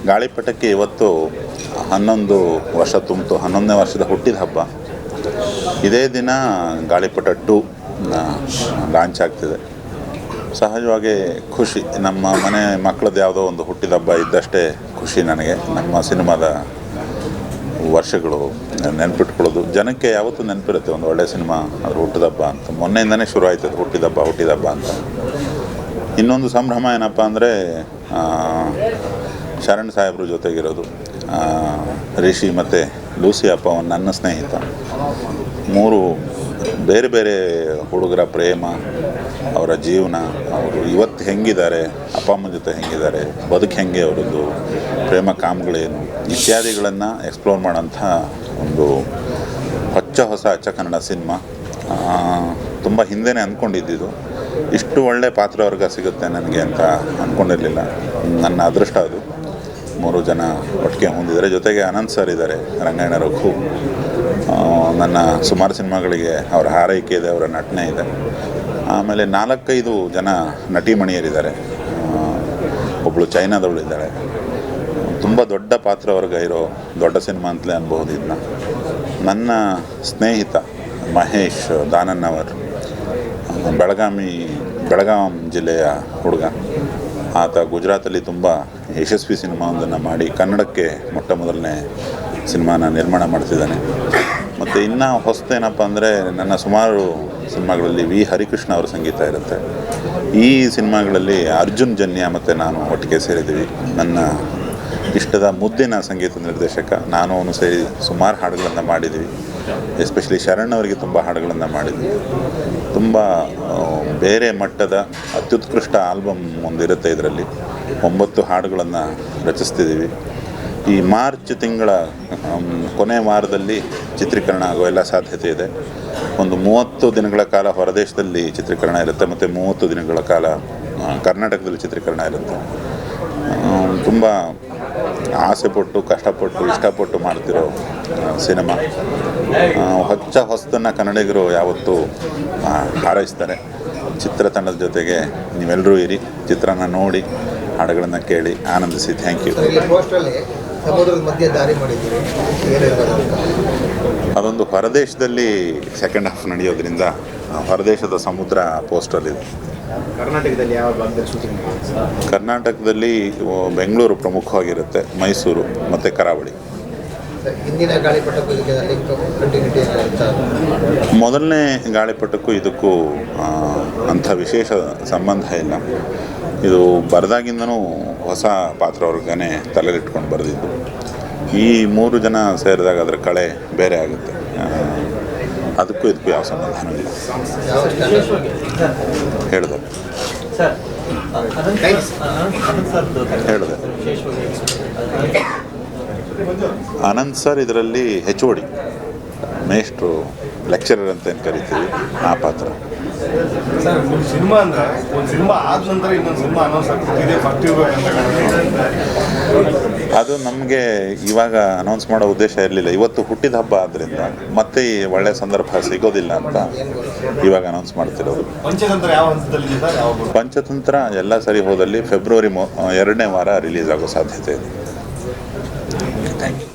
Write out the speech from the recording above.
ಗಾಳಿಪಟಕ್ಕೆ ಇವತ್ತು 11 ವರ್ಷ ತುಂಬಿತು. 11ನೇ ವರ್ಷದ ಹುಟ್ಟಿದ ಹಬ್ಬ. ಇದೇ ದಿನ ಗಾಳಿಪಟ 2 ಲಾಂಚ್ ಆಗ್ತಿದೆ. ಸಹಜವಾಗಿ ಖುಷಿ. ನಮ್ಮ ಮನೆ ಮಕ್ಕಳದ್ದು ಯಾವುದೋ ಒಂದು ಹುಟ್ಟಿದ ಹಬ್ಬ ಇದ್ದಷ್ಟೇ ಖುಷಿ ನನಗೆ. ನಮ್ಮ ಸಿನಿಮಾದ ವರ್ಷಗಳು ನೆನಪಿಟ್ಕೊಳ್ಳೋದು ಜನಕ್ಕೆ ಯಾವತ್ತೂ ನೆನಪಿರುತ್ತೆ. ಒಂದು ಒಳ್ಳೆಯ ಸಿನಿಮಾ ಅದ್ರ ಹುಟ್ಟಿದ ಹಬ್ಬ ಅಂತ. ಮೊನ್ನೆಯಿಂದನೇ ಶುರು ಆಯ್ತದೆ ಹುಟ್ಟಿದ ಹಬ್ಬ ಅಂತ. ಇನ್ನೊಂದು ಸಂಭ್ರಮ ಏನಪ್ಪ ಅಂದರೆ ಶರಣ್ ಸಾಹೇಬ್ರ ಜೊತೆಗಿರೋದು. ರಿಷಿ ಮತ್ತು ಲೂಸಿ ಅಪ್ಪ ನನ್ನ ಸ್ನೇಹಿತ. 3 ಬೇರೆ ಬೇರೆ ಹುಡುಗರ ಪ್ರೇಮ, ಅವರ ಜೀವನ, ಅವರು ಇವತ್ತು ಹೆಂಗಿದ್ದಾರೆ, ಅಪ್ಪ ಅಮ್ಮನ ಜೊತೆ ಹೆಂಗಿದ್ದಾರೆ, ಬದುಕು ಹೆಂಗೆ, ಅವರದ್ದು ಪ್ರೇಮ ಕಾಮಗಳೇನು ಇತ್ಯಾದಿಗಳನ್ನು ಎಕ್ಸ್ಪ್ಲೋರ್ ಮಾಡೋಂಥ ಒಂದು ಹೊಸ ಕನ್ನಡ ಸಿನಿಮಾ. ತುಂಬ ಹಿಂದೆನೇ ಅಂದ್ಕೊಂಡಿದ್ದು ಇಷ್ಟು ಒಳ್ಳೆ ಪಾತ್ರವರ್ಗ ಸಿಗುತ್ತೆ ನನಗೆ ಅಂತ ಅಂದ್ಕೊಂಡಿರಲಿಲ್ಲ. ನನ್ನ ಅದೃಷ್ಟ ಅದು. 3 ಜನ ಒಟ್ಟಿಗೆ ಹೊಂದಿದ್ದಾರೆ. ಜೊತೆಗೆ ಅನಂತ್ ಸರ್ ಇದ್ದಾರೆ, ರಂಗಾಯಣ ರಘು. ನನ್ನ ಸುಮಾರು ಸಿನಿಮಾಗಳಿಗೆ ಅವರ ಹಾರೈಕೆ ಇದೆ, ಅವರ ನಟನೆ ಇದೆ. ಆಮೇಲೆ 4-5 ಜನ ನಟಿಮಣಿಯರಿದ್ದಾರೆ. ಒಬ್ಬಳು ಚೈನಾದವಳಿದ್ದಾಳೆ. ತುಂಬ ದೊಡ್ಡ ಪಾತ್ರವರ್ಗ ಇರೋ ದೊಡ್ಡ ಸಿನಿಮಾ ಅಂತಲೇ ಅನ್ಬೋದು ಇದನ್ನ. ನನ್ನ ಸ್ನೇಹಿತ ಮಹೇಶ್ ದಾನನ್ನವರ್, ಬೆಳಗಾಂ ಜಿಲ್ಲೆಯ ಹುಡುಗ. ಆತ ಗುಜರಾತಲ್ಲಿ ತುಂಬ ಯಶಸ್ವಿ ಸಿನಿಮಾವೊಂದನ್ನು ಮಾಡಿ ಕನ್ನಡಕ್ಕೆ ಮೊಟ್ಟ ಮೊದಲನೇ ಸಿನಿಮಾನ ನಿರ್ಮಾಣ ಮಾಡ್ತಿದ್ದಾನೆ. ಮತ್ತು ಇನ್ನು ಹೊಸತೇನಪ್ಪ ಅಂದರೆ ನನ್ನ ಸುಮಾರು ಸಿನಿಮಾಗಳಲ್ಲಿ ವಿ ಹರಿಕೃಷ್ಣ ಅವರ ಸಂಗೀತ ಇರುತ್ತೆ. ಈ ಸಿನಿಮಾಗಳಲ್ಲಿ ಅರ್ಜುನ್ ಜನ್ಯ ಮತ್ತು ನಾನು ಒಟ್ಟಿಗೆ ಸೇರಿದ್ದೀವಿ. ನನ್ನ ಇಷ್ಟದ ಮುದ್ದಿನ ಸಂಗೀತ ನಿರ್ದೇಶಕ. ನಾನು ಅವನು ಸೇರಿ ಸುಮಾರು ಹಾಡುಗಳನ್ನು ಮಾಡಿದ್ದೀವಿ. ಎಸ್ಪೆಷಲಿ ಶರಣ್ ಅವರಿಗೆ ತುಂಬ ಹಾಡುಗಳನ್ನು ಮಾಡಿದ್ವಿ. ತುಂಬ ಬೇರೆ ಮಟ್ಟದ ಅತ್ಯುತ್ಕೃಷ್ಟ ಆಲ್ಬಮ್ ಒಂದಿರುತ್ತೆ. ಇದರಲ್ಲಿ 9 ಹಾಡುಗಳನ್ನು ರಚಿಸ್ತಿದ್ದೀವಿ. ಈ ಮಾರ್ಚ್ ತಿಂಗಳ ಕೊನೆ ವಾರದಲ್ಲಿ ಚಿತ್ರೀಕರಣ ಆಗೋ ಎಲ್ಲ ಸಾಧ್ಯತೆ ಇದೆ. ಒಂದು 30 ದಿನಗಳ ಕಾಲ ಹೊರದೇಶದಲ್ಲಿ ಚಿತ್ರೀಕರಣ ಇರುತ್ತೆ ಮತ್ತು 30 ದಿನಗಳ ಕಾಲ ಕರ್ನಾಟಕದಲ್ಲಿ ಚಿತ್ರೀಕರಣ ಇರುತ್ತೆ. ತುಂಬ ಆಸೆಪಟ್ಟು, ಕಷ್ಟಪಟ್ಟು, ಇಷ್ಟಪಟ್ಟು ಮಾಡ್ತಿರೋ ಸಿನಿಮಾ. ಹೊಸದನ್ನು ಕನ್ನಡಿಗರು ಯಾವತ್ತೂ ಹಾರೈಸ್ತಾರೆ. ಚಿತ್ರತಂಡದ ಜೊತೆಗೆ ನೀವೆಲ್ಲರೂ ಇರಿ, ಚಿತ್ರನ ನೋಡಿ, ಹಾಡುಗಳನ್ನು ಕೇಳಿ ಆನಂದಿಸಿ. Thank you. ಅದೊಂದು ಹೊರದೇಶದಲ್ಲಿ ಸೆಕೆಂಡ್ ಹಾಫ್ ನಡೆಯೋದ್ರಿಂದ ಹೊರದೇಶದ ಸಮುದ್ರ ಪೋಸ್ಟಲ್ಲಿದೆ. ಕರ್ನಾಟಕದಲ್ಲಿ ಯಾವ ಭಾಗದಲ್ಲಿ ಶೂಟಿಂಗ್? ಕರ್ನಾಟಕದಲ್ಲಿ ಬೆಂಗಳೂರು ಪ್ರಮುಖವಾಗಿರುತ್ತೆ, ಮೈಸೂರು ಮತ್ತು ಕರಾವಳಿ. ಹಿಂದಿನ ಗಾಳಿಪಟಕ್ಕೂ ಕಂಟಿನ್ಯೂಟಿ ಮೊದಲನೇ ಗಾಳಿಪಟಕ್ಕೂ ಇದಕ್ಕೂ ಅಂಥ ವಿಶೇಷ ಸಂಬಂಧ ಇಲ್ಲ. ಇದು ಬರೆದಾಗಿಂದನೂ ಹೊಸ ಪಾತ್ರವರ್ಗನೇ ತಲೆಲಿಟ್ಕೊಂಡು ಬರೆದಿದ್ದು. ಈ 3 ಜನ ಸೇರಿದಾಗ ಅದರ ಕಳೆ ಬೇರೆ ಆಗುತ್ತೆ. ಅದಕ್ಕೂ ಇದಕ್ಕೂ ಯಾವ ಸಂಬಂಧನೂ ಇಲ್ಲ. ಹೇಳಿದೆ ಅನಂತ್ ಸರ್ ಇದರಲ್ಲಿ HOD, ಮೇಷ್ಟ್ರು, ಲೆಕ್ಚರರ್ ಅಂತ ಏನು ಕರಿತೀವಿ, ಆ ಪಾತ್ರ. ಸರ್, ಸಿನಿಮಾ ಅಂದರೆ ಒಂದು ಸಿನಿಮಾ ಆದ ನಂತರ ಇನ್ನೊಂದು ಸಿನಿಮಾ ಅನೌನ್ಸ್ ಆಗ್ತಿದೆ, ಅದು ನಮಗೆ ಇವಾಗ ಅನೌನ್ಸ್ ಮಾಡೋ ಉದ್ದೇಶ ಇರಲಿಲ್ಲ. ಇವತ್ತು ಹುಟ್ಟಿದ ಹಬ್ಬ ಆದ್ದರಿಂದ ಮತ್ತೆ ಈ ಒಳ್ಳೆಯ ಸಂದರ್ಭ ಸಿಗೋದಿಲ್ಲ ಅಂತ ಇವಾಗ ಅನೌನ್ಸ್ ಮಾಡ್ತಿರೋದು. ಪಂಚತಂತ್ರ ಯಾವ ಹಂತದಲ್ಲಿ? ಪಂಚತಂತ್ರ ಎಲ್ಲ ಸರಿ ಹೋದಲ್ಲಿ ಫೆಬ್ರವರಿ 2ನೇ ವಾರ ರಿಲೀಸ್ ಆಗೋ ಸಾಧ್ಯತೆ ಇದೆ. Thank you.